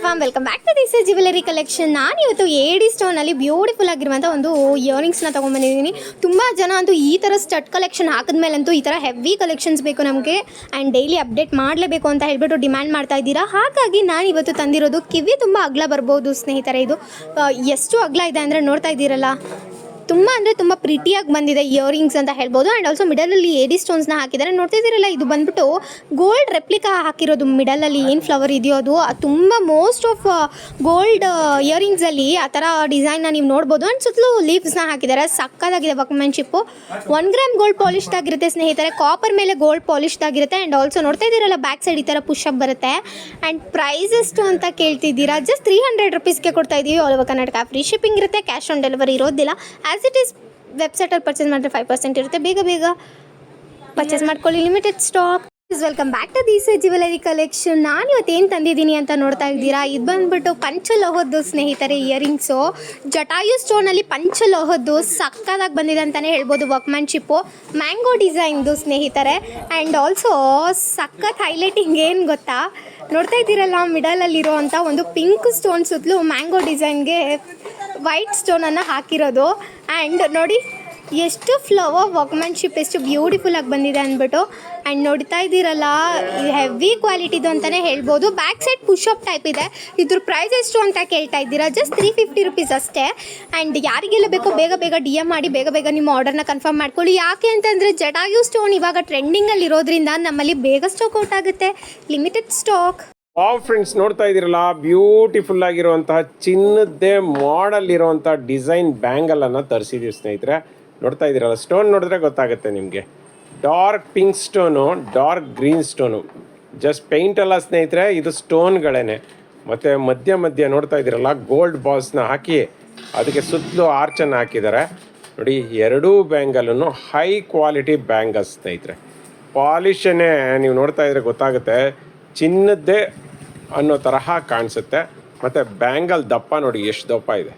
Form welcome back to this jewellery collection. ನಾನು ಇವತ್ತು AD ಸ್ಟೋನಲ್ಲಿ beautiful ಆಗಿರುವಂಥ ಒಂದು ಇಯರಿಂಗ್ಸ್ನ ತೊಗೊಂಡ್ಬಂದಿದ್ದೀನಿ. ತುಂಬ ಜನ ಅಂತೂ ಈ ಥರ ಸ್ಟಡ್ ಕಲೆಕ್ಷನ್ ಹಾಕಿದ್ಮೇಲಂತೂ ಈ ಥರ ಹೆವಿ ಕಲೆಕ್ಷನ್ಸ್ ಬೇಕು ನಮಗೆ ಆ್ಯಂಡ್ ಡೈಲಿ ಅಪ್ಡೇಟ್ ಮಾಡಲೇಬೇಕು ಅಂತ ಹೇಳ್ಬಿಟ್ಟು ಡಿಮ್ಯಾಂಡ್ ಮಾಡ್ತಾ ಇದ್ದೀರಾ. ಹಾಗಾಗಿ ನಾನು ಇವತ್ತು ತಂದಿರೋದು ಕಿವಿ ತುಂಬ ಅಗಲ ಬರ್ಬೋದು ಸ್ನೇಹಿತರೆ. ಇದು ಎಷ್ಟು ಅಗಲ ಇದೆ ಅಂದರೆ ನೋಡ್ತಾ ಇದ್ದೀರಲ್ಲ, ತುಂಬ ಪ್ರಿಟಿಯಾಗಿ ಬಂದಿದೆ ಇಯರಿಂಗ್ಸ್ ಅಂತ ಹೇಳ್ಬೋದು. ಆ್ಯಂಡ್ ಆಲ್ಸೋ ಮಿಡಲಲ್ಲಿ AD ಸ್ಟೋನ್ಸ್ನ ಹಾಕಿದ್ದಾರೆ. ನೋಡ್ತಿದ್ದೀರಲ್ಲ, ಇದು ಬಂದ್ಬಿಟ್ಟು ಗೋಲ್ಡ್ ರೆಪ್ಲಿಕಾ ಹಾಕಿರೋದು. ಮಿಡಲಲ್ಲಿ ಏನು ಫ್ಲವರ್ ಇದೆಯೋ ಅದು ತುಂಬ ಮೋಸ್ಟ್ ಆಫ್ ಗೋಲ್ಡ್ ಇಯರಿಂಗ್ಸಲ್ಲಿ ಆ ಥರ ಡಿಸೈನ್ನ ನೀವು ನೋಡ್ಬೋದು. ಆ್ಯಂಡ್ ಸುತ್ತಲೂ ಲೀವ್ಸ್ನ ಹಾಕಿದ್ದಾರೆ. ಸಕ್ಕತ್ತಾಗಿದೆ ವರ್ಕ್ಮ್ಯಾನ್ಶಿಪ್ಪು. 1 ಗ್ರಾಮ್ ಗೋಲ್ಡ್ ಪಾಲಿಶ್ದಾಗಿರುತ್ತೆ ಸ್ನೇಹಿತರೆ. ಕಾಪರ್ ಮೇಲೆ ಗೋಲ್ಡ್ ಪಾಲಿಶ್ದಾಗಿರುತ್ತೆ. ಆ್ಯಂಡ್ ಆಲ್ಸೋ ನೋಡ್ತಾ ಇದ್ದೀರಲ್ಲ, ಬ್ಯಾಕ್ ಸೈಡ್ ಈ ಥರ ಪುಷಪ್ ಬರುತ್ತೆ. ಆ್ಯಂಡ್ ಪ್ರೈಸ್ ಎಷ್ಟು ಅಂತ ಕೇಳ್ತಿದ್ದೀರಾ? ಜಸ್ಟ್ 300 ರುಪೀಸ್ಗೆ ಕೊಡ್ತಾ ಇದ್ದೀವಿ. All over Karnataka free shipping ಇರುತ್ತೆ. ಕ್ಯಾಶ್ ಆನ್ ಡೆಲಿವರಿ ಇರೋದಿಲ್ಲ. ಆ್ಯಸ್ ಇಟ್ ಈಸ್ ವೆಬ್ಸೈಟಲ್ಲಿ ಪರ್ಚೇಸ್ ಮಾಡಿದ್ರೆ 5% ಇರುತ್ತೆ. ಬೇಗ ಪರ್ಚೇಸ್ ಮಾಡ್ಕೊಳ್ಳಿ. Limited stock. Welcome back to this jewellery collection. ನಾನು ಇವತ್ತೇನು ತಂದಿದ್ದೀನಿ ಅಂತ ನೋಡ್ತಾ ಇದ್ದೀರಾ? ಇದು ಬಂದ್ಬಿಟ್ಟು ಪಂಚಲೋಹದ್ದು ಸ್ನೇಹಿತರೆ ಇಯರಿಂಗ್ಸು. ಜಟಾಯು ಸ್ಟೋನಲ್ಲಿ ಪಂಚಲೋಹದ್ದು ಸಕ್ಕತ್ತಾಗಿ ಬಂದಿದೆ ಅಂತಲೇ ಹೇಳ್ಬೋದು. ವರ್ಕ್ಮ್ಯಾನ್ಶಿಪ್ಪು ಮ್ಯಾಂಗೋ ಡಿಸೈನ್ದು ಸ್ನೇಹಿತರೆ. ಆ್ಯಂಡ್ ಆಲ್ಸೋ ಸಖತ್ ಹೈಲೈಟಿಂಗ್ ಏನು ಗೊತ್ತಾ? ನೋಡ್ತಾ ಇದ್ದೀರಲ್ಲ, ಮಿಡಲಲ್ಲಿರೋ ಅಂಥ ಒಂದು ಪಿಂಕ್ ಸ್ಟೋನ್ ಸುತ್ತಲೂ ಮ್ಯಾಂಗೋ ಡಿಸೈನ್ಗೆ ವೈಟ್ ಸ್ಟೋನನ್ನು ಹಾಕಿರೋದು. ಆ್ಯಂಡ್ ನೋಡಿ ಎಷ್ಟು ಫ್ಲವರ್ ವರ್ಕ್ಮ್ಯಾನ್ಶಿಪ್ ಎಷ್ಟು ಬ್ಯೂಟಿಫುಲ್ಲಾಗಿ ಬಂದಿದೆ ಅಂದ್ಬಿಟ್ಟು. ಆ್ಯಂಡ್ ನೋಡ್ತಾ ಇದ್ದೀರಲ್ಲ, ಹೆವಿ ಕ್ವಾಲಿಟಿದು ಅಂತಲೇ ಹೇಳ್ಬೋದು. ಬ್ಯಾಕ್ ಸೈಡ್ ಪುಷಪ್ ಟೈಪ್ ಇದೆ. ಇದ್ರ ಪ್ರೈಸ್ ಎಷ್ಟು ಅಂತ ಕೇಳ್ತಾ ಇದ್ದೀರಾ? ಜಸ್ಟ್ 350 ರುಪೀಸ್ ಅಷ್ಟೇ. ಆ್ಯಂಡ್ ಯಾರಿಗೆಲ್ಲ ಬೇಕೋ ಬೇಗ DM ಮಾಡಿ ಬೇಗ ನಿಮ್ಮ ಆರ್ಡರ್ನ ಕನ್ಫರ್ಮ್ ಮಾಡ್ಕೊಳ್ಳಿ. ಯಾಕೆ ಅಂತಂದರೆ ಜಟಾಯು ಸ್ಟೋನ್ ಇವಾಗ ಟ್ರೆಂಡಿಂಗಲ್ಲಿ ಇರೋದ್ರಿಂದ ನಮ್ಮಲ್ಲಿ ಬೇಗ ಸ್ಟಾಕ್ ಔಟ್ ಆಗುತ್ತೆ. Limited stock. ಫ್ರೆಂಡ್ಸ್, ನೋಡ್ತಾ ಇದ್ದೀರಲ್ಲ, ಬ್ಯೂಟಿಫುಲ್ ಆಗಿರುವಂತಹ ಚಿನ್ನದ್ದೇ ಮಾಡಲ್ ಇರುವಂಥ ಡಿಸೈನ್ ಬ್ಯಾಂಗಲನ್ನು ತರಿಸಿದ್ದೀವಿ ಸ್ನೇಹಿತರೆ. ನೋಡ್ತಾ ಇದ್ದೀರಲ್ಲ, ಸ್ಟೋನ್ ನೋಡಿದ್ರೆ ಗೊತ್ತಾಗುತ್ತೆ ನಿಮಗೆ. Dark pink stone, dark green stone. Just paint ಅಲ್ಲ ಸ್ನೇಹಿತರೆ, ಇದು ಸ್ಟೋನ್ಗಳೇ. ಮತ್ತು ಮಧ್ಯ ನೋಡ್ತಾ ಇದ್ದೀರಲ್ಲ, ಗೋಲ್ಡ್ ಬಾಲ್ಸ್ನ ಹಾಕಿ ಅದಕ್ಕೆ ಸುತ್ತಲೂ ಆರ್ಚನ್ನು ಹಾಕಿದ್ದಾರೆ. ನೋಡಿ, ಎರಡೂ ಬ್ಯಾಂಗಲನ್ನು ಹೈ ಕ್ವಾಲಿಟಿ ಬ್ಯಾಂಗಲ್ಸ್ ಸ್ನೇಹಿತರೆ. ಪಾಲಿಶನ್ನೇ ನೀವು ನೋಡ್ತಾ ಇದ್ರೆ ಗೊತ್ತಾಗುತ್ತೆ, ಚಿನ್ನದ್ದೇ ಅನ್ನೋ ತರಹ ಕಾಣಿಸುತ್ತೆ. ಮತ್ತು ಬ್ಯಾಂಗಲ್ ದಪ್ಪ ನೋಡಿ ಎಷ್ಟು ದಪ್ಪ ಇದೆ,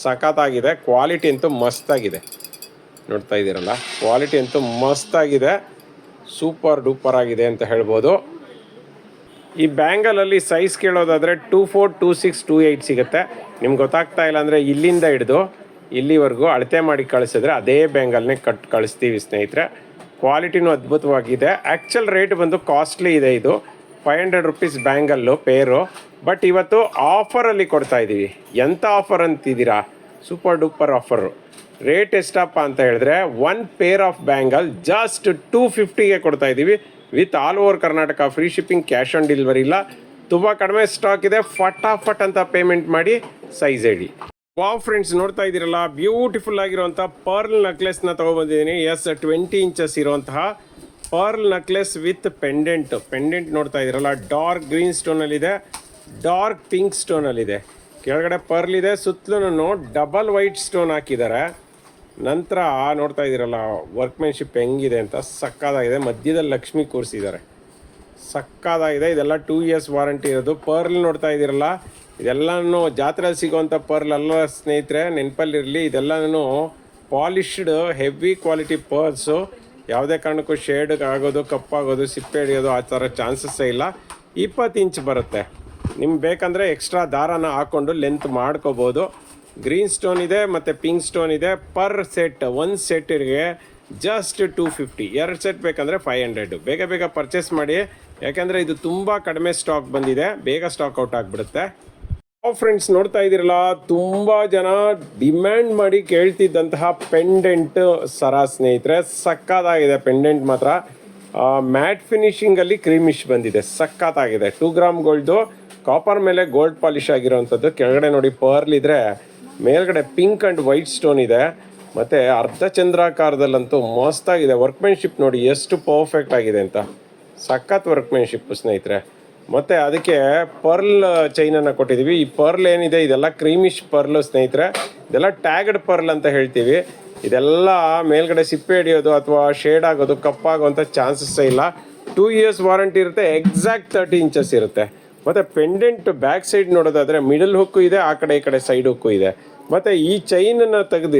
ಸಖತ್ತಾಗಿದೆ. ಕ್ವಾಲಿಟಿ ಅಂತೂ ಮಸ್ತಾಗಿದೆ. ನೋಡ್ತಾ ಇದ್ದೀರಲ್ಲ, ಕ್ವಾಲಿಟಿ ಅಂತೂ ಮಸ್ತಾಗಿದೆ, ಸೂಪರ್ ಡೂಪರ್ ಆಗಿದೆ ಅಂತ ಹೇಳ್ಬೋದು. ಈ ಬ್ಯಾಂಗಲಲ್ಲಿ ಸೈಜ್ ಕೇಳೋದಾದರೆ 24, 26, 28 ಸಿಗುತ್ತೆ. ನಿಮ್ಗೆ ಗೊತ್ತಾಗ್ತಾ ಇಲ್ಲ ಅಂದರೆ ಇಲ್ಲಿಂದ ಹಿಡಿದು ಇಲ್ಲಿವರೆಗೂ ಅಳತೆ ಮಾಡಿ ಕಳಿಸಿದ್ರೆ ಅದೇ ಬ್ಯಾಂಗಲ್ನೇ ಕಳಿಸ್ತೀವಿ ಸ್ನೇಹಿತರೆ. ಕ್ವಾಲಿಟಿನೂ ಅದ್ಭುತವಾಗಿದೆ. ಆ್ಯಕ್ಚುಲ್ ರೇಟ್ ಬಂದು ಕಾಸ್ಟ್ಲಿ ಇದೆ. ಇದು 500 ರುಪೀಸ್ ಬ್ಯಾಂಗಲ್ಲು ಪೇರು. ಬಟ್ ಇವತ್ತು ಆಫರಲ್ಲಿ ಕೊಡ್ತಾ ಇದ್ದೀವಿ. ಎಂಥ ಆಫರ್ ಅಂತಿದ್ದೀರಾ? Super duper offer. ರೇಟ್ ಎಷ್ಟಪ್ಪ ಅಂತ ಹೇಳಿದ್ರೆ, 1 ಪೇರ್ ಆಫ್ ಬ್ಯಾಂಗಲ್ ಜಸ್ಟ್ 250ಗೆ ಕೊಡ್ತಾ ಇದ್ದೀವಿ. With all over Karnataka free shipping, cash on delivery ಇಲ್ಲ. ತುಂಬ ಕಡಿಮೆ ಸ್ಟಾಕ್ ಇದೆ. ಫಟಾಫಟ್ ಅಂತ ಪೇಮೆಂಟ್ ಮಾಡಿ, ಸೈಜ್ ಹೇಳಿ. ಫ್ರೆಂಡ್ಸ್, ನೋಡ್ತಾ ಇದ್ದೀರಲ್ಲ, ಬ್ಯೂಟಿಫುಲ್ ಆಗಿರುವಂಥ ಪರ್ಲ್ ನೆಕ್ಲೆಸ್ನ ತೊಗೊಬಂದಿದ್ದೀನಿ. 20 ಇಂಚಸ್ ಇರುವಂತಹ ಪರ್ಲ್ ನೆಕ್ಲೆಸ್ ವಿತ್ ಪೆಂಡೆಂಟ್ ನೋಡ್ತಾ ಇದ್ದೀರಲ್ಲ, ಡಾರ್ಕ್ ಗ್ರೀನ್ ಸ್ಟೋನಲ್ಲಿದೆ, ಡಾರ್ಕ್ ಪಿಂಕ್ ಸ್ಟೋನಲ್ಲಿದೆ. ಕೆಳಗಡೆ ಪರ್ಲ್ ಇದೆ, ಸುತ್ತಲೂ ಡಬಲ್ ವೈಟ್ ಸ್ಟೋನ್ ಹಾಕಿದ್ದಾರೆ. ನಂತರ ನೋಡ್ತಾ ಇದ್ದೀರಲ್ಲ, ವರ್ಕ್ಮ್ಯಾನ್ಶಿಪ್ ಹೆಂಗಿದೆ ಅಂತ ಸಕ್ಕತ್ತಾಗಿದೆ. ಮಧ್ಯದಲ್ಲಿ ಲಕ್ಷ್ಮಿ ಕೂರಿಸಿದ್ದಾರೆ, ಸಕ್ಕತ್ತಾಗಿದೆ. ಇದೆಲ್ಲ 2 ಇಯರ್ಸ್ ವಾರಂಟಿ ಇರೋದು. ಪರ್ಲ್ ನೋಡ್ತಾ ಇದ್ದೀರಲ್ಲ, ಇದೆಲ್ಲನೂ ಜಾತ್ರೆಯಲ್ಲಿ ಸಿಗೋವಂಥ ಪರ್ಲ್ ಅಲ್ಲ ಸ್ನೇಹಿತರೆ, ನೆನಪಲ್ಲಿರಲಿ. ಇದೆಲ್ಲನೂ ಪಾಲಿಶ್ಡ್ ಹೆವಿ ಕ್ವಾಲಿಟಿ ಪರ್ಲ್ಸು. ಯಾವುದೇ ಕಾರಣಕ್ಕೂ ಶೇಡ್ ಆಗೋದು, ಕಪ್ಪಾಗೋದು, ಸಿಪ್ಪೆ ಹಿಡಿಯೋದು ಆ ಥರ ಚಾನ್ಸಸ್ಸೇ ಇಲ್ಲ. 20 ಇಂಚ್ ಬರುತ್ತೆ. ನಿಮ್ಗೆ ಬೇಕಂದರೆ ಎಕ್ಸ್ಟ್ರಾ ದಾರಾನ ಹಾಕ್ಕೊಂಡು ಲೆಂತ್ ಮಾಡ್ಕೋಬೋದು. ಗ್ರೀನ್ ಸ್ಟೋನ್ ಇದೆ ಮತ್ತು ಪಿಂಕ್ ಸ್ಟೋನ್ ಇದೆ. ಪರ್ ಸೆಟ್, 1 ಸೆಟ್ಟಿಗೆ ಜಸ್ಟ್ 250. 2 ಸೆಟ್ ಬೇಕಂದರೆ 500. ಬೇಗ ಪರ್ಚೇಸ್ ಮಾಡಿ, ಯಾಕೆಂದರೆ ಇದು ತುಂಬ ಕಡಿಮೆ ಸ್ಟಾಕ್ ಬಂದಿದೆ. ಬೇಗ ಸ್ಟಾಕ್ ಔಟ್ ಆಗಿಬಿಡುತ್ತೆ. ಫ್ರೆಂಡ್ಸ್, ನೋಡ್ತಾ ಇದ್ದೀರಲ್ಲ, ತುಂಬ ಜನ ಡಿಮ್ಯಾಂಡ್ ಮಾಡಿ ಕೇಳ್ತಿದ್ದಂತಹ ಪೆಂಡೆಂಟ್ ಸರ ಸ್ನೇಹಿತರೆ. ಸಕ್ಕತ್ತಾಗಿದೆ ಪೆಂಡೆಂಟ್ ಮಾತ್ರ. ಮ್ಯಾಟ್ ಫಿನಿಶಿಂಗಲ್ಲಿ ಕ್ರೀಮಿಶ್ ಬಂದಿದೆ, ಸಕ್ಕತ್ತಾಗಿದೆ. 2 ಗ್ರಾಮ್ ಗೋಲ್ಡು, ಕಾಪರ್ ಮೇಲೆ ಗೋಲ್ಡ್ ಪಾಲಿಶ್ ಆಗಿರೋವಂಥದ್ದು. ಕೆಳಗಡೆ ನೋಡಿ ಪರ್ಲ್ ಇದ್ರೆ, ಮೇಲ್ಗಡೆ ಪಿಂಕ್ ಆ್ಯಂಡ್ ವೈಟ್ ಸ್ಟೋನ್ ಇದೆ. ಮತ್ತು ಅರ್ಧ ಚಂದ್ರಾಕಾರದಲ್ಲಂತೂ ಮಸ್ತಾಗಿದೆ. ವರ್ಕ್ಮ್ಯಾನ್ಶಿಪ್ ನೋಡಿ ಎಷ್ಟು ಪರ್ಫೆಕ್ಟ್ ಆಗಿದೆ ಅಂತ. ಸಖತ್ ವರ್ಕ್ಮ್ಯಾನ್ಶಿಪ್ ಸ್ನೇಹಿತರೆ. ಮತ್ತು ಅದಕ್ಕೆ ಪರ್ಲ್ ಚೈನನ್ನು ಕೊಟ್ಟಿದ್ದೀವಿ. ಈ ಪರ್ಲ್ ಏನಿದೆ, ಇದೆಲ್ಲ ಕ್ರೀಮಿಶ್ ಪರ್ಲು ಸ್ನೇಹಿತರೆ. ಇದೆಲ್ಲ ಟ್ಯಾಗ್ಡ್ ಪರ್ಲ್ ಅಂತ ಹೇಳ್ತೀವಿ. ಇದೆಲ್ಲ ಮೇಲ್ಗಡೆ ಸಿಪ್ಪೆ ಹಿಡಿಯೋದು ಅಥವಾ ಶೇಡ್ ಆಗೋದು, ಕಪ್ಪಾಗೋವಂಥ ಚಾನ್ಸಸ್ಸೇ ಇಲ್ಲ. 2 ಇಯರ್ಸ್ ವಾರಂಟಿ ಇರುತ್ತೆ. ಎಕ್ಸಾಕ್ಟ್ 30 ಇಂಚಸ್ ಇರುತ್ತೆ. ಮತ್ತು ಪೆಂಡೆಂಟ್ ಬ್ಯಾಕ್ ಸೈಡ್ ನೋಡೋದಾದರೆ ಮಿಡಲ್ ಹುಕ್ಕು ಇದೆ, ಆ ಕಡೆ ಈ ಕಡೆ ಸೈಡ್ ಹುಕ್ಕು ಇದೆ. ಮತ್ತು ಈ ಚೈನನ್ನು ತೆಗೆದು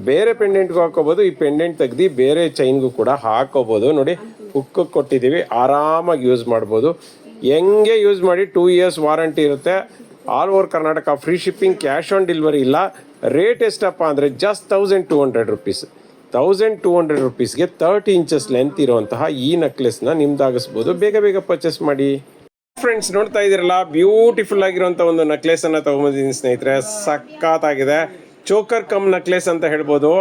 ಬೇರೆ ಪೆಂಡೆಂಟ್ಗೂ ಹಾಕೋಬೋದು. ಈ ಪೆಂಡೆಂಟ್ ತೆಗೆದು ಬೇರೆ ಚೈನ್ಗೂ ಕೂಡ ಹಾಕೋಬೋದು. ನೋಡಿ, ಹುಕ್ಕು ಕೊಟ್ಟಿದ್ದೀವಿ, ಆರಾಮಾಗಿ ಯೂಸ್ ಮಾಡ್ಬೋದು. ಹೆಂಗೆ ಯೂಸ್ ಮಾಡಿ 2 ಇಯರ್ಸ್ ವಾರಂಟಿ ಇರುತ್ತೆ. All over Karnataka free shipping, cash on delivery ಇಲ್ಲ. ರೇಟ್ ಎಷ್ಟಪ್ಪ ಅಂದರೆ ಜಸ್ಟ್ 1200 ರುಪೀಸ್. 1200 ರುಪೀಸ್ಗೆ 30 ಇಂಚಸ್ ಲೆಂತ್ ಇರುವಂತಹ ಈ ನೆಕ್ಲೆಸ್ನ ನಿಮ್ದಾಗಿಸ್ಬೋದು. ಬೇಗ ಬೇಗ ಪರ್ಚೇಸ್ ಮಾಡಿ. ಫ್ರೆಂಡ್ಸ್, ನೋಡ್ತಾ ಇದ್ದೀರಲ್ಲ, ಬ್ಯೂಟಿಫುಲ್ ಆಗಿರುವಂಥ ಒಂದು ನೆಕ್ಲೆಸನ್ನು ತೊಗೊಂಬಂದಿದ್ದೀನಿ ಸ್ನೇಹಿತರೆ. ಸಖತ್ತಾಗಿದೆ. ಚೋಕರ್ ಕಮ್ ನೆಕ್ಲೆಸ್ ಅಂತ ಹೇಳ್ಬೋದು.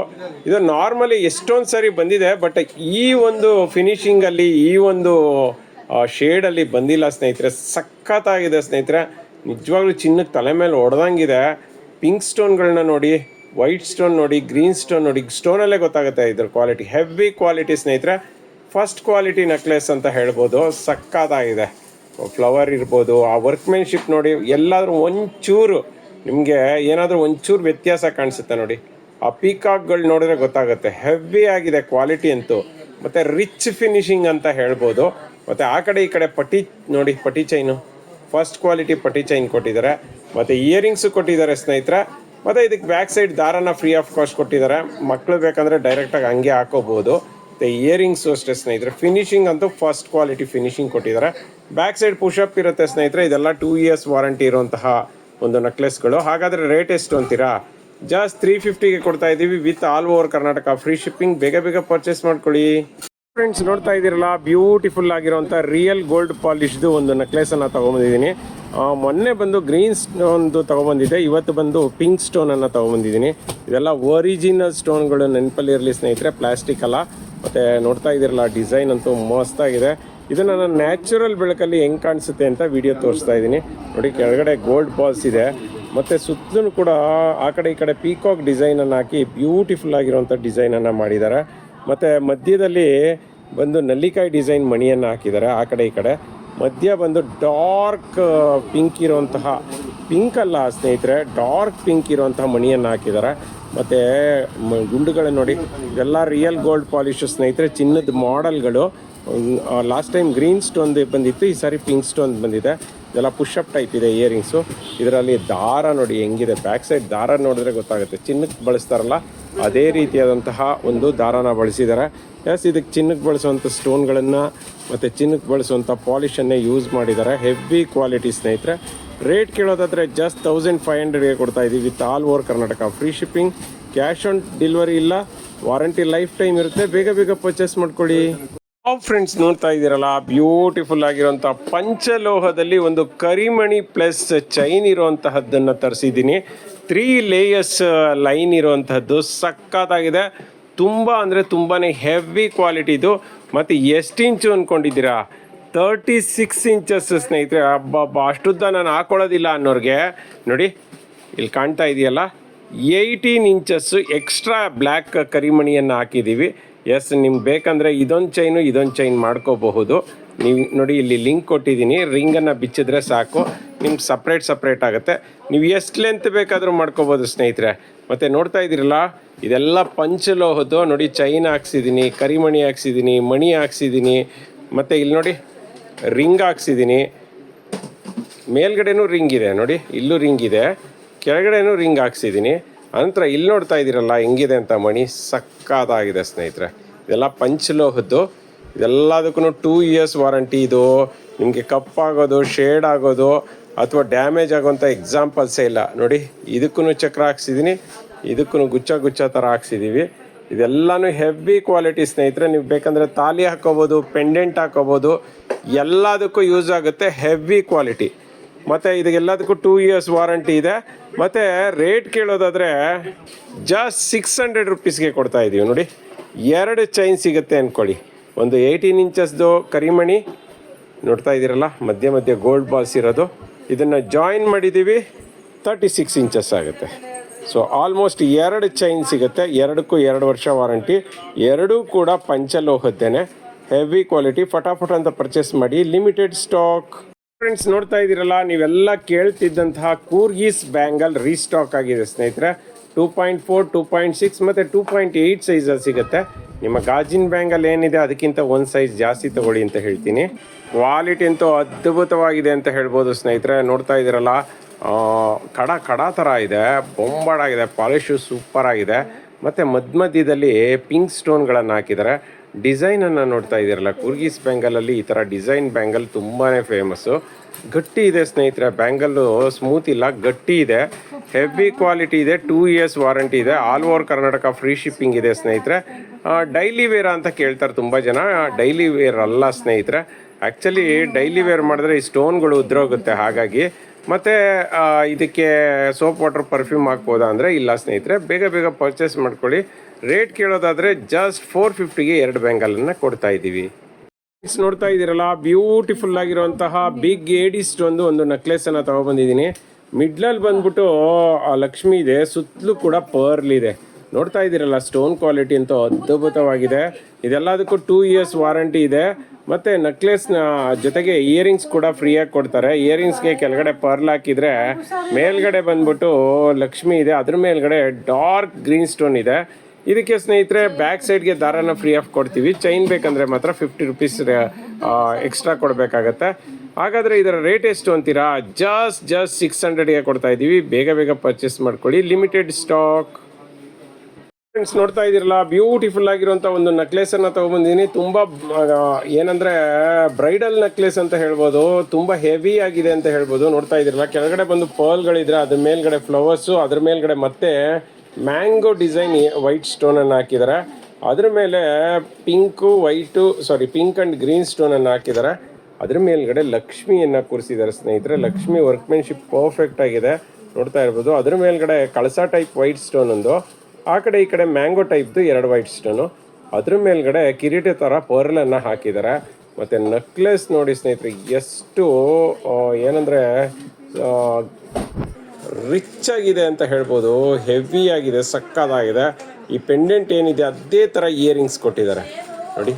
ಇದು ನಾರ್ಮಲಿ ಎಷ್ಟೊಂದು ಸಾರಿ ಬಂದಿದೆ, ಬಟ್ ಈ ಒಂದು ಫಿನಿಶಿಂಗಲ್ಲಿ, ಈ ಒಂದು ಶೇಡಲ್ಲಿ ಬಂದಿಲ್ಲ ಸ್ನೇಹಿತರೆ. ಸಖತ್ತಾಗಿದೆ ಸ್ನೇಹಿತರೆ. ನಿಜವಾಗ್ಲೂ ಚಿನ್ನಕ್ಕೆ ತಲೆ ಮೇಲೆ ಹೊಡೆದಂಗಿದೆ. ಪಿಂಕ್ ಸ್ಟೋನ್ಗಳನ್ನ ನೋಡಿ, ವೈಟ್ ಸ್ಟೋನ್ ನೋಡಿ, ಗ್ರೀನ್ ಸ್ಟೋನ್ ನೋಡಿ. ಸ್ಟೋನಲ್ಲೇ ಗೊತ್ತಾಗುತ್ತೆ ಇದ್ರ ಕ್ವಾಲಿಟಿ. ಹೆವಿ ಕ್ವಾಲಿಟಿ ಸ್ನೇಹಿತರೆ. ಫಸ್ಟ್ ಕ್ವಾಲಿಟಿ ನೆಕ್ಲೆಸ್ ಅಂತ ಹೇಳ್ಬೋದು. ಸಖತ್ತಾಗಿದೆ. ಫ್ಲವರ್ ಇರ್ಬೋದು, ಆ ವರ್ಕ್ಮೆನ್ಶಿಪ್ ನೋಡಿ. ಎಲ್ಲಾದರೂ ಒಂಚೂರು ನಿಮಗೆ ಏನಾದರೂ ಒಂಚೂರು ವ್ಯತ್ಯಾಸ ಕಾಣಿಸುತ್ತೆ ನೋಡಿ. ಆ ಪೀಕಾಕ್ಗಳು ನೋಡಿದ್ರೆ ಗೊತ್ತಾಗುತ್ತೆ. ಹೆವಿ ಆಗಿದೆ ಕ್ವಾಲಿಟಿ ಅಂತೂ. ಮತ್ತು ರಿಚ್ ಫಿನಿಶಿಂಗ್ ಅಂತ ಹೇಳ್ಬೋದು. ಮತ್ತು ಆ ಕಡೆ ಈ ಕಡೆ ಪಟ್ಟಿ ನೋಡಿ, ಪಟ್ಟಿ ಚೈನು ಫಸ್ಟ್ ಕ್ವಾಲಿಟಿ ಪಟ್ಟಿ ಚೈನ್ ಕೊಟ್ಟಿದ್ದಾರೆ. ಮತ್ತು ಇಯರಿಂಗ್ಸು ಕೊಟ್ಟಿದ್ದಾರೆ ಸ್ನೇಹಿತರೆ. ಮತ್ತು ಇದಕ್ಕೆ ಬ್ಯಾಕ್ ಸೈಡ್ ದಾರನ ಫ್ರೀ ಆಫ್ ಕಾಸ್ಟ್ ಕೊಟ್ಟಿದ್ದಾರೆ. ಮಕ್ಕಳು ಬೇಕಂದರೆ ಡೈರೆಕ್ಟಾಗಿ ಹಂಗೆ ಹಾಕೋಬೋದು. ಮತ್ತು ಇಯರಿಂಗ್ಸು ಅಷ್ಟೇ ಸ್ನೇಹಿತರೆ. ಫಿನಿಶಿಂಗ್ ಅಂತೂ ಫಸ್ಟ್ ಕ್ವಾಲಿಟಿ ಫಿನಿಶಿಂಗ್ ಕೊಟ್ಟಿದ್ದಾರೆ. ಬ್ಯಾಕ್ ಸೈಡ್ ಪುಷಪ್ ಇರುತ್ತೆ ಸ್ನೇಹಿತರೆ. ಇದೆಲ್ಲ 2 ಇಯರ್ಸ್ ವಾರಂಟಿ ಇರುವಂತಹ ಒಂದು ನೆಕ್ಲೆಸ್ಗಳು. ಹಾಗಾದರೆ ರೇಟ್ ಎಷ್ಟು ಅಂತೀರಾ? ಜಸ್ಟ್ 350ಗೆ ಕೊಡ್ತಾ ಇದ್ದೀವಿ with all over Karnataka free shipping. ಬೇಗ ಬೇಗ ಪರ್ಚೇಸ್ ಮಾಡ್ಕೊಳ್ಳಿ. ಫ್ರೆಂಡ್ಸ್, ನೋಡ್ತಾ ಇದ್ದೀರಲ್ಲ, ಬ್ಯೂಟಿಫುಲ್ ಆಗಿರುವಂಥ ರಿಯಲ್ ಗೋಲ್ಡ್ ಪಾಲಿಶ್ದು ಒಂದು ನೆಕ್ಲೆಸನ್ನು ತೊಗೊಂಬಂದಿದ್ದೀನಿ. ಮೊನ್ನೆ ಬಂದು ಗ್ರೀನ್ ಸ್ಟೋನ್ದು ತೊಗೊಬಂದಿದ್ದೆ. ಇವತ್ತು ಬಂದು ಪಿಂಕ್ ಸ್ಟೋನನ್ನು ತೊಗೊಬಂದಿದ್ದೀನಿ. ಇದೆಲ್ಲ ಒರಿಜಿನಲ್ ಸ್ಟೋನ್ಗಳು ನೆನಪಲ್ಲಿರಲಿ ಸ್ನೇಹಿತರೆ, ಪ್ಲಾಸ್ಟಿಕ್ ಅಲ್ಲ. ಮತ್ತು ನೋಡ್ತಾ ಇದ್ದೀರಲ್ಲ, ಡಿಸೈನ್ ಅಂತೂ ಮಸ್ತಾಗಿದೆ. ಇದನ್ನು ನಾನು ನ್ಯಾಚುರಲ್ ಬೆಳಕಲ್ಲಿ ಹೆಂಗೆ ಕಾಣಿಸುತ್ತೆ ಅಂತ ವಿಡಿಯೋ ತೋರಿಸ್ತಾ ಇದ್ದೀನಿ ನೋಡಿ. ಕೆಳಗಡೆ ಗೋಲ್ಡ್ ಬಾಲ್ಸ್ ಇದೆ. ಮತ್ತು ಸುತ್ತಲೂ ಕೂಡ ಆ ಕಡೆ ಈ ಕಡೆ ಪೀಕಾಕ್ ಡಿಸೈನನ್ನು ಹಾಕಿ ಬ್ಯೂಟಿಫುಲ್ ಆಗಿರುವಂಥ ಡಿಸೈನನ್ನು ಮಾಡಿದ್ದಾರೆ. ಮತ್ತು ಮಧ್ಯದಲ್ಲಿ ಬಂದು ನಲ್ಲಿಕಾಯಿ ಡಿಸೈನ್ ಮಣಿಯನ್ನು ಹಾಕಿದ್ದಾರೆ. ಆ ಕಡೆ ಈ ಕಡೆ ಮಧ್ಯ ಬಂದು ಡಾರ್ಕ್ ಪಿಂಕ್ ಇರುವಂತಹ, ಪಿಂಕ್ ಅಲ್ಲ ಸ್ನೇಹಿತರೆ, ಡಾರ್ಕ್ ಪಿಂಕ್ ಇರುವಂತಹ ಮಣಿಯನ್ನು ಹಾಕಿದ್ದಾರೆ. ಮತ್ತು ಗುಂಡುಗಳು ನೋಡಿ, ಇದೆಲ್ಲ ರಿಯಲ್ ಗೋಲ್ಡ್ ಪಾಲಿಶ್ ಸ್ನೇಹಿತರೆ. ಚಿನ್ನದ ಮಾಡೆಲ್ಗಳು. ಲಾಸ್ಟ್ ಟೈಮ್ ಗ್ರೀನ್ ಸ್ಟೋನ್ ಬಂದಿತ್ತು, ಈ ಸಾರಿ ಪಿಂಕ್ ಸ್ಟೋನ್ ಬಂದಿದೆ. ಇದೆಲ್ಲ ಪುಷಪ್ ಟೈಪ್ ಇದೆ ಇಯರಿಂಗ್ಸು. ಇದರಲ್ಲಿ ದಾರ ನೋಡಿ ಹೆಂಗಿದೆ. ಬ್ಯಾಕ್ ಸೈಡ್ ದಾರ ನೋಡಿದ್ರೆ ಗೊತ್ತಾಗುತ್ತೆ. ಚಿನ್ನಕ್ಕೆ ಬಳಸ್ತಾರಲ್ಲ ಅದೇ ರೀತಿಯಾದಂತಹ ಒಂದು ದಾರಾನ ಬಳಸಿದ್ದಾರೆ. ಎಸ್, ಇದಕ್ಕೆ ಚಿನ್ನಕ್ಕೆ ಬಳಸುವಂಥ ಸ್ಟೋನ್ಗಳನ್ನು ಮತ್ತು ಚಿನ್ನಕ್ಕೆ ಬಳಸುವಂಥ ಪಾಲಿಷನ್ನೇ ಯೂಸ್ ಮಾಡಿದ್ದಾರೆ. ಹೆವಿ ಕ್ವಾಲಿಟಿ ಸ್ನೇಹಿತರೆ. ರೇಟ್ ಕೇಳೋದಾದರೆ ಜಸ್ಟ್ 1500ಗೆ ಕೊಡ್ತಾ ಇದ್ದೀವಿ with all over Karnataka free shipping. Cash on delivery ಇಲ್ಲ. ವಾರಂಟಿ ಲೈಫ್ ಟೈಮ್ ಇರುತ್ತೆ. ಬೇಗ ಬೇಗ ಪರ್ಚೇಸ್ ಮಾಡ್ಕೊಳ್ಳಿ. ಫ್ರೆಂಡ್ಸ್, ನೋಡ್ತಾ ಇದ್ದೀರಲ್ಲ, ಬ್ಯೂಟಿಫುಲ್ ಆಗಿರುವಂಥ ಪಂಚಲೋಹದಲ್ಲಿ ಒಂದು ಕರಿಮಣಿ ಪ್ಲಸ್ ಚೈನ್ ಇರುವಂತಹದ್ದನ್ನು ತರಿಸಿದ್ದೀನಿ. 3 ಲೇಯರ್ಸ್ ಲೈನ್ ಇರುವಂತಹದ್ದು. ಸಖತ್ತಾಗಿದೆ. ತುಂಬ ಅಂದರೆ ತುಂಬಾ ಹೆವಿ ಕ್ವಾಲಿಟಿದು. ಮತ್ತು ಎಷ್ಟು ಇಂಚು ಅಂದ್ಕೊಂಡಿದ್ದೀರಾ? 36 ಇಂಚಸ್ ಸ್ನೇಹಿತರೆ. ಹಬ್ಬ ಅಷ್ಟುದ್ದ ನಾನು ಹಾಕೊಳ್ಳೋದಿಲ್ಲ ಅನ್ನೋರಿಗೆ ನೋಡಿ, ಇಲ್ಲಿ ಕಾಣ್ತಾ ಇದೆಯಲ್ಲ, 18 ಇಂಚಸ್ಸು ಎಕ್ಸ್ಟ್ರಾ ಬ್ಲ್ಯಾಕ್ ಕರಿಮಣಿಯನ್ನು ಹಾಕಿದ್ದೀವಿ. ಎಸ್, ನಿಮ್ಗೆ ಬೇಕಂದರೆ ಇದೊಂದು ಚೈನ್ ಮಾಡ್ಕೋಬಹುದು. ನೀವು ನೋಡಿ, ಇಲ್ಲಿ ಲಿಂಕ್ ಕೊಟ್ಟಿದ್ದೀನಿ. ರಿಂಗನ್ನು ಬಿಚ್ಚಿದ್ರೆ ಸಾಕು, ನಿಮ್ಗೆ ಸಪ್ರೇಟ್ ಆಗುತ್ತೆ. ನೀವು ಎಷ್ಟು ಲೆಂತ್ ಬೇಕಾದರೂ ಮಾಡ್ಕೋಬೋದು ಸ್ನೇಹಿತರೆ. ಮತ್ತು ನೋಡ್ತಾ ಇದ್ದೀರಲ್ಲ, ಇದೆಲ್ಲ ಪಂಚಲೋಹದ್ದು ನೋಡಿ. ಚೈನ್ ಹಾಕ್ಸಿದ್ದೀನಿ, ಕರಿಮಣಿ ಹಾಕ್ಸಿದ್ದೀನಿ, ಮಣಿ ಹಾಕ್ಸಿದ್ದೀನಿ. ಮತ್ತು ಇಲ್ಲಿ ನೋಡಿ ರಿಂಗ್ ಹಾಕ್ಸಿದ್ದೀನಿ. ಮೇಲ್ಗಡೆನೂ ರಿಂಗ್ ಇದೆ ನೋಡಿ, ಇಲ್ಲೂ ರಿಂಗ್ ಇದೆ, ಕೆಳಗಡೆನೂ ರಿಂಗ್ ಹಾಕ್ಸಿದ್ದೀನಿ. ಅನಂತರ ಇಲ್ಲಿ ನೋಡ್ತಾ ಇದ್ದೀರಲ್ಲ ಹೆಂಗಿದೆ ಅಂತ ಮಣಿ. ಸಕ್ಕತ್ತಾಗಿದೆ ಸ್ನೇಹಿತರೆ. ಇದೆಲ್ಲ ಪಂಚಲೋಹದ್ದು. ಇದೆಲ್ಲದಕ್ಕೂ 2 ಇಯರ್ಸ್ ವಾರಂಟಿ. ಇದು ನಿಮಗೆ ಕಪ್ಪಾಗೋದು, ಶೇಡ್ ಆಗೋದು ಅಥವಾ ಡ್ಯಾಮೇಜ್ ಆಗೋಂಥ ಎಕ್ಸಾಂಪಲ್ಸೇ ಇಲ್ಲ ನೋಡಿ. ಇದಕ್ಕೂ ಚಕ್ರ ಹಾಕ್ಸಿದ್ದೀನಿ, ಇದಕ್ಕೂ ಗುಚ್ಚ ಥರ ಹಾಕ್ಸಿದ್ದೀವಿ. ಇದೆಲ್ಲನೂ ಹೆವಿ ಕ್ವಾಲಿಟಿ ಸ್ನೇಹಿತರೆ. ನೀವು ಬೇಕಂದರೆ ತಾಲಿ ಹಾಕೋಬೋದು, ಪೆಂಡೆಂಟ್ ಹಾಕೋಬೋದು, ಎಲ್ಲದಕ್ಕೂ ಯೂಸ್ ಆಗುತ್ತೆ. Heavy quality. ಮತ್ತು ಇದಕ್ಕೆಲ್ಲದಕ್ಕೂ 2 ಇಯರ್ಸ್ ವಾರಂಟಿ ಇದೆ. ಮತ್ತು ರೇಟ್ ಕೇಳೋದಾದರೆ ಜಸ್ಟ್ 600 ರುಪೀಸ್ಗೆ ಕೊಡ್ತಾ ಇದ್ದೀವಿ ನೋಡಿ. 2 ಚೈನ್ ಸಿಗುತ್ತೆ ಅಂದ್ಕೊಳ್ಳಿ. ಒಂದು 18 ಇಂಚಸ್ದು ಕರಿಮಣಿ ನೋಡ್ತಾ ಇದ್ದೀರಲ್ಲ, ಮಧ್ಯ ಗೋಲ್ಡ್ ಬಾಲ್ಸ್ ಇರೋದು. ಇದನ್ನು ಜಾಯಿನ್ ಮಾಡಿದ್ದೀವಿ, 36 ಇಂಚಸ್ ಆಗುತ್ತೆ. ಸೊ ಆಲ್ಮೋಸ್ಟ್ 2 ಚೈನ್ ಸಿಗುತ್ತೆ. 2ಕ್ಕೂ 2 ವರ್ಷ ವಾರಂಟಿ. ಎರಡೂ ಕೂಡ ಪಂಚಲೋಹದ್ದೇನೆ. Heavy quality. ಫಟಾಫಟ್ ಅಂತ ಪರ್ಚೇಸ್ ಮಾಡಿ. Limited stock. ಫ್ರೆಂಡ್ಸ್, ನೋಡ್ತಾ ಇದ್ದೀರಲ್ಲ, ನೀವೆಲ್ಲ ಕೇಳ್ತಿದ್ದಂತಹ ಕೂರ್ಗೀಸ್ ಬ್ಯಾಂಗಲ್ ರೀಸ್ಟಾಕ್ ಆಗಿದೆ ಸ್ನೇಹಿತರೆ. 2.4, 2.6 ಮತ್ತು 2.8 ಸೈಜಲ್ಲಿ ಸಿಗುತ್ತೆ. ನಿಮ್ಮ ಗಾಜಿನ ಬ್ಯಾಂಗಲ್ ಏನಿದೆ ಅದಕ್ಕಿಂತ ಒಂದು ಸೈಜ್ ಜಾಸ್ತಿ ತೊಗೊಳ್ಳಿ ಅಂತ ಹೇಳ್ತೀನಿ. ಕ್ವಾಲಿಟಿ ಅಂತೂ ಅದ್ಭುತವಾಗಿದೆ ಅಂತ ಹೇಳ್ಬೋದು ಸ್ನೇಹಿತರೆ. ನೋಡ್ತಾ ಇದ್ದೀರಲ್ಲ, ಕಡ ಥರ ಇದೆ, ಬೊಂಬಾಡಾಗಿದೆ. ಪಾಲಿಶು ಸೂಪರ್ ಆಗಿದೆ. ಮತ್ತು ಮಧ್ಯದಲ್ಲಿ ಪಿಂಕ್ ಸ್ಟೋನ್ಗಳನ್ನು ಹಾಕಿದ್ದಾರೆ. ಡಿಸೈನನ್ನು ನೋಡ್ತಾ ಇದ್ದೀರಲ್ಲ, ಕೂರ್ಗಿಸ್ ಬ್ಯಾಂಗಲಲ್ಲಿ ಈ ಥರ ಡಿಸೈನ್ ಬ್ಯಾಂಗಲ್ ತುಂಬಾ ಫೇಮಸ್ಸು. ಗಟ್ಟಿ ಇದೆ ಸ್ನೇಹಿತರೆ, ಬ್ಯಾಂಗಲ್ಲು ಸ್ಮೂತ್ ಇಲ್ಲ, ಗಟ್ಟಿ ಇದೆ, ಹೆವಿ ಕ್ವಾಲಿಟಿ ಇದೆ, 2 years ವಾರಂಟಿ ಇದೆ, all over Karnataka free shipping ಇದೆ ಸ್ನೇಹಿತರೆ. ಡೈಲಿ ವೇರ್ ಅಂತ ಕೇಳ್ತಾರೆ ತುಂಬ ಜನ. ಡೈಲಿ ವೇರ್ ಅಲ್ಲ ಸ್ನೇಹಿತರೆ, ಆ್ಯಕ್ಚುಲಿ ಡೈಲಿ ವೇರ್ ಮಾಡಿದ್ರೆ ಈ ಸ್ಟೋನ್ಗಳು ಉದ್ರೋಗುತ್ತೆ. ಹಾಗಾಗಿ ಮತ್ತು ಇದಕ್ಕೆ ಸೋಪ್ ವಾಟರ್ ಪರ್ಫ್ಯೂಮ್ ಹಾಕ್ಬೋದಾ ಅಂದರೆ ಇಲ್ಲ ಸ್ನೇಹಿತರೆ, ಬೇಗ ಬೇಗ ಪರ್ಚೇಸ್ ಮಾಡ್ಕೊಳ್ಳಿ. ರೇಟ್ ಕೇಳೋದಾದರೆ ಜಸ್ಟ್ 450ಗೆ 2 ಬ್ಯಾಂಗಲನ್ನು ಕೊಡ್ತಾ ಇದ್ದೀವಿ. ನೋಡ್ತಾ ಇದ್ದೀರಲ್ಲ, ಬ್ಯೂಟಿಫುಲ್ ಆಗಿರುವಂತಹ ಬಿಗ್ ಏಡಿ ಸ್ಟೋನ್ ಒಂದು ನೆಕ್ಲೆಸನ್ನು ತೊಗೊಬಂದಿದ್ದೀನಿ. ಮಿಡ್ಲಲ್ಲಿ ಬಂದ್ಬಿಟ್ಟು ಲಕ್ಷ್ಮಿ ಇದೆ, ಸುತ್ತಲೂ ಕೂಡ ಪರ್ಲ್ ಇದೆ. ನೋಡ್ತಾ ಇದ್ದೀರಲ್ಲ, ಸ್ಟೋನ್ ಕ್ವಾಲಿಟಿ ಅಂತೂ ಅದ್ಭುತವಾಗಿದೆ. ಇದೆಲ್ಲದಕ್ಕೂ 2 years ವಾರಂಟಿ ಇದೆ. ಮತ್ತು ನೆಕ್ಲೆಸ್ನ ಜೊತೆಗೆ ಇಯರಿಂಗ್ಸ್ ಕೂಡ ಫ್ರೀಯಾಗಿ ಕೊಡ್ತಾರೆ. ಇಯರಿಂಗ್ಸ್ಗೆ ಕೆಳಗಡೆ ಪರ್ಲ್ ಹಾಕಿದರೆ ಮೇಲ್ಗಡೆ ಬಂದ್ಬಿಟ್ಟು ಲಕ್ಷ್ಮಿ ಇದೆ, ಅದ್ರ ಮೇಲ್ಗಡೆ ಡಾರ್ಕ್ ಗ್ರೀನ್ ಸ್ಟೋನ್ ಇದೆ. ಇದಕ್ಕೆ ಸ್ನೇಹಿತರೆ ಬ್ಯಾಕ್ ಸೈಡ್ಗೆ ದಾರನ ಫ್ರೀ ಆಫ್ ಕೊಡ್ತೀವಿ. ಚೈನ್ ಬೇಕಂದರೆ ಮಾತ್ರ 50 rupees ಎಕ್ಸ್ಟ್ರಾ ಕೊಡಬೇಕಾಗತ್ತೆ. ಹಾಗಾದರೆ ಇದರ ರೇಟ್ ಎಷ್ಟು ಅಂತೀರಾ? ಜಸ್ಟ್ 600ಗೆ ಕೊಡ್ತಾ ಇದ್ದೀವಿ. ಬೇಗ ಬೇಗ ಪರ್ಚೇಸ್ ಮಾಡ್ಕೊಳ್ಳಿ, ಲಿಮಿಟೆಡ್ ಸ್ಟಾಕ್. ಫ್ರೆಂಡ್ಸ್ ನೋಡ್ತಾ ಇದ್ದೀರಲ್ಲ, ಬ್ಯೂಟಿಫುಲ್ ಆಗಿರುವಂಥ ಒಂದು ನೆಕ್ಲೆಸನ್ನು ತೊಗೊಬಂದಿದ್ದೀನಿ. ತುಂಬ ಏನಂದರೆ ಬ್ರೈಡಲ್ ನೆಕ್ಲೆಸ್ ಅಂತ ಹೇಳ್ಬೋದು, ತುಂಬ ಹೆವಿ ಆಗಿದೆ ಅಂತ ಹೇಳ್ಬೋದು. ನೋಡ್ತಾ ಇದ್ದೀರಲ್ಲ, ಕೆಳಗಡೆ ಬಂದು ಪರ್ಲ್ಗಳಿದ್ರೆ ಅದ್ರ ಮೇಲ್ಗಡೆ ಫ್ಲವರ್ಸು, ಅದ್ರ ಮೇಲ್ಗಡೆ ಮತ್ತೆ ಮ್ಯಾಂಗೋ ಡಿಸೈನ್ ವೈಟ್ ಸ್ಟೋನನ್ನು ಹಾಕಿದ್ದಾರೆ. ಅದ್ರ ಮೇಲೆ ಪಿಂಕ್ ಆ್ಯಂಡ್ ಗ್ರೀನ್ ಸ್ಟೋನನ್ನು ಹಾಕಿದ್ದಾರೆ. ಅದ್ರ ಮೇಲ್ಗಡೆ ಲಕ್ಷ್ಮಿಯನ್ನು ಕೂರಿಸಿದ್ದಾರೆ ಸ್ನೇಹಿತರೆ. ಲಕ್ಷ್ಮಿ ವರ್ಕ್ಮೆನ್ಶಿಪ್ ಪರ್ಫೆಕ್ಟ್ ಆಗಿದೆ, ನೋಡ್ತಾ ಇರ್ಬೋದು. ಅದ್ರ ಮೇಲ್ಗಡೆ ಕಳಸ ಟೈಪ್ ವೈಟ್ ಸ್ಟೋನ್ ಒಂದು, ಆ ಕಡೆ ಈ ಕಡೆ ಮ್ಯಾಂಗೋ ಟೈಪ್ದು 2 ವೈಟ್ ಸ್ಟೋನು. ಅದ್ರ ಮೇಲ್ಗಡೆ ಕಿರೀಟ ಥರ ಪರ್ಲನ್ನು ಹಾಕಿದ್ದಾರೆ. ಮತ್ತು ನೆಕ್ಲೆಸ್ ನೋಡಿ ಸ್ನೇಹಿತರೆ, ಎಷ್ಟು ಏನಂದರೆ ರಿಚ್ ಆಗಿದೆ ಅಂತ ಹೇಳ್ಬೋದು. ಹೆವಿ ಆಗಿದೆ, ಸಕ್ಕತ್ತಾಗಿದೆ. ಈ ಪೆಂಡೆಂಟ್ ಏನಿದೆ ಅದೇ ಥರ ಇಯರಿಂಗ್ಸ್ ಕೊಟ್ಟಿದ್ದಾರೆ ನೋಡಿ.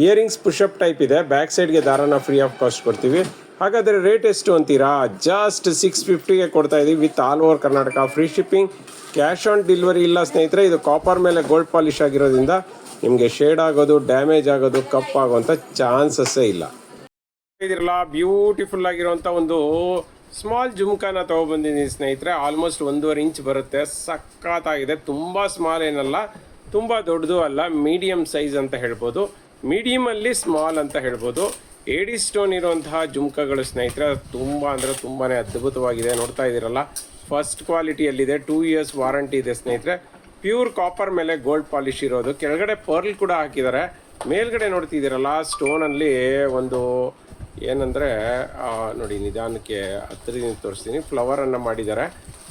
ಇಯರಿಂಗ್ಸ್ ಪುಷಪ್ ಟೈಪ್ ಇದೆ, ಬ್ಯಾಕ್ ಸೈಡ್ಗೆ ದಾರನ ಫ್ರೀ ಆಫ್ ಕಾಸ್ಟ್ ಕೊಡ್ತೀವಿ. ಹಾಗಾದರೆ ರೇಟ್ ಎಷ್ಟು ಅಂತೀರಾ? ಜಸ್ಟ್ 650ಗೆ ಕೊಡ್ತಾ ಇದ್ದೀವಿ with all over Karnataka free shipping. Cash on delivery ಇಲ್ಲ ಸ್ನೇಹಿತರೆ. ಇದು ಕಾಪರ್ ಮೇಲೆ ಗೋಲ್ಡ್ ಪಾಲಿಶ್ ಆಗಿರೋದ್ರಿಂದ ನಿಮಗೆ ಶೇಡ್ ಆಗೋದು, ಡ್ಯಾಮೇಜ್ ಆಗೋದು, ಕಪ್ ಆಗೋವಂಥ ಚಾನ್ಸಸ್ಸೇ ಇಲ್ಲ. ಇದಿರಲ್ಲ, ಬ್ಯೂಟಿಫುಲ್ ಆಗಿರುವಂಥ ಒಂದು ಸ್ಮಾಲ್ ಜುಮ್ಕಾನ ತೊಗೊಬಂದಿದ್ದೀನಿ ಸ್ನೇಹಿತರೆ. ಆಲ್ಮೋಸ್ಟ್ 1.5 ಇಂಚ್ ಬರುತ್ತೆ, ಸಕ್ಕತ್ತಾಗಿದೆ. ತುಂಬ ಸ್ಮಾಲ್ ಏನಲ್ಲ, ತುಂಬ ದೊಡ್ಡದು ಅಲ್ಲ, ಮೀಡಿಯಮ್ ಸೈಜ್ ಅಂತ ಹೇಳ್ಬೋದು. ಮೀಡಿಯಮಲ್ಲಿ ಸ್ಮಾಲ್ ಅಂತ ಹೇಳ್ಬೋದು. ಏಡಿ ಸ್ಟೋನ್ ಇರುವಂತಹ ಜುಮ್ಕಾಗಳು ಸ್ನೇಹಿತರೆ ತುಂಬ ಅಂದರೆ ತುಂಬಾ ಅದ್ಭುತವಾಗಿದೆ. ನೋಡ್ತಾ ಇದ್ದೀರಲ್ಲ, ಫಸ್ಟ್ ಕ್ವಾಲಿಟಿಯಲ್ಲಿದೆ, 2 years ವಾರಂಟಿ ಇದೆ ಸ್ನೇಹಿತರೆ. ಪ್ಯೂರ್ ಕಾಪರ್ ಮೇಲೆ ಗೋಲ್ಡ್ ಪಾಲಿಶ್ ಇರೋದು, ಕೆಳಗಡೆ ಪರ್ಲ್ ಕೂಡ ಹಾಕಿದ್ದಾರೆ. ಮೇಲ್ಗಡೆ ನೋಡ್ತಿದ್ದೀರಲ್ಲ, ಸ್ಟೋನಲ್ಲಿ ಒಂದು ಏನಂದರೆ ನೋಡಿ, ನಿಧಾನಕ್ಕೆ ಹತ್ತಿರದಿಂದ ತೋರಿಸ್ತೀನಿ. ಫ್ಲವರನ್ನು ಮಾಡಿದ್ದಾರೆ,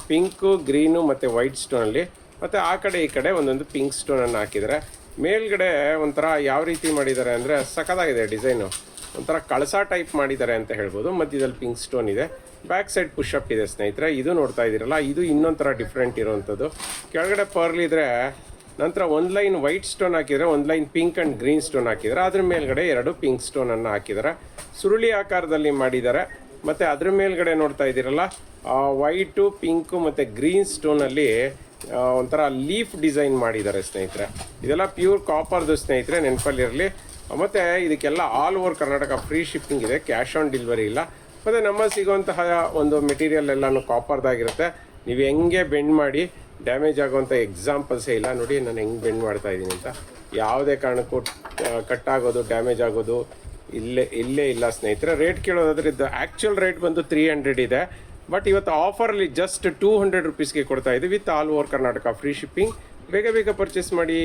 ಪಿಂಕು, ಗ್ರೀನು ಮತ್ತು ವೈಟ್ ಸ್ಟೋನಲ್ಲಿ. ಮತ್ತು ಆ ಕಡೆ ಈ ಕಡೆ ಒಂದೊಂದು ಪಿಂಕ್ ಸ್ಟೋನನ್ನು ಹಾಕಿದ್ದಾರೆ. ಮೇಲ್ಗಡೆ ಒಂಥರ ಯಾವ ರೀತಿ ಮಾಡಿದ್ದಾರೆ ಅಂದರೆ ಸಖತ್ತಾಗಿದೆ ಡಿಸೈನು, ಒಂಥರ ಕಳಸ ಟೈಪ್ ಮಾಡಿದ್ದಾರೆ ಅಂತ ಹೇಳ್ಬೋದು. ಮಧ್ಯದಲ್ಲಿ ಪಿಂಕ್ ಸ್ಟೋನ್ ಇದೆ, ಬ್ಯಾಕ್ ಸೈಡ್ ಪುಷಪ್ ಇದೆ ಸ್ನೇಹಿತರೆ. ಇದು ನೋಡ್ತಾ ಇದ್ದೀರಲ್ಲ, ಇದು ಇನ್ನೊಂಥರ ಡಿಫ್ರೆಂಟ್ ಇರೋವಂಥದ್ದು. ಕೆಳಗಡೆ ಪರ್ಲ್ ಇದ್ದರೆ, ನಂತರ ಒಂದು ಲೈನ್ ವೈಟ್ ಸ್ಟೋನ್ ಹಾಕಿದರೆ, ಒಂದು line pink and green stone ಹಾಕಿದ್ದಾರೆ. ಅದ್ರ ಮೇಲ್ಗಡೆ 2 ಪಿಂಕ್ ಸ್ಟೋನನ್ನು ಹಾಕಿದ್ದಾರೆ, ಸುರುಳಿ ಆಕಾರದಲ್ಲಿ ಮಾಡಿದ್ದಾರೆ. ಮತ್ತು ಅದ್ರ ಮೇಲ್ಗಡೆ ನೋಡ್ತಾ ಇದ್ದೀರಲ್ಲ, ವೈಟು, ಪಿಂಕು ಮತ್ತು ಗ್ರೀನ್ ಸ್ಟೋನಲ್ಲಿ ಒಂಥರ ಲೀಫ್ ಡಿಸೈನ್ ಮಾಡಿದ್ದಾರೆ ಸ್ನೇಹಿತರೆ. ಇದೆಲ್ಲ ಪ್ಯೂರ್ ಕಾಪರ್ದು ಸ್ನೇಹಿತರೆ, ನೆನಪಲ್ಲಿರಲಿ. ಮತ್ತು ಇದಕ್ಕೆಲ್ಲ all over Karnataka free shipping ಇದೆ, ಕ್ಯಾಶ್ ಆನ್ ಡೆಲಿವರಿ ಇಲ್ಲ. ಮತ್ತು ನಮ್ಮಲ್ಲಿ ಸಿಗುವಂತಹ ಒಂದು ಮೆಟೀರಿಯಲ್ ಎಲ್ಲನೂ ಕಾಪರ್ದಾಗಿರುತ್ತೆ. ನೀವು ಹೆಂಗೆ ಬೆಂಡ್ ಮಾಡಿ ಡ್ಯಾಮೇಜ್ ಆಗುವಂಥ ಎಕ್ಸಾಂಪಲ್ಸೇ ಇಲ್ಲ. ನೋಡಿ ನಾನು ಹೆಂಗೆ ಬೆಂಡ್ ಮಾಡ್ತಾ ಇದ್ದೀನಿ ಅಂತ, ಯಾವುದೇ ಕಾರಣಕ್ಕೂ ಕಟ್ಟಾಗೋದು, ಡ್ಯಾಮೇಜ್ ಆಗೋದು ಇಲ್ಲೇ ಇಲ್ಲ ಸ್ನೇಹಿತರೆ. ರೇಟ್ ಕೇಳೋದಾದ್ರೆ ಇದು ಆ್ಯಕ್ಚುಯಲ್ ರೇಟ್ ಬಂದು 300 ಇದೆ. ಬಟ್ ಇವತ್ತು ಆಫರಲ್ಲಿ ಜಸ್ಟ್ 200 rupeesಗೆ ಕೊಡ್ತಾ ಇದ್ದೀವಿ with all over Karnataka free shipping. ಬೇಗ ಬೇಗ ಪರ್ಚೇಸ್ ಮಾಡಿ.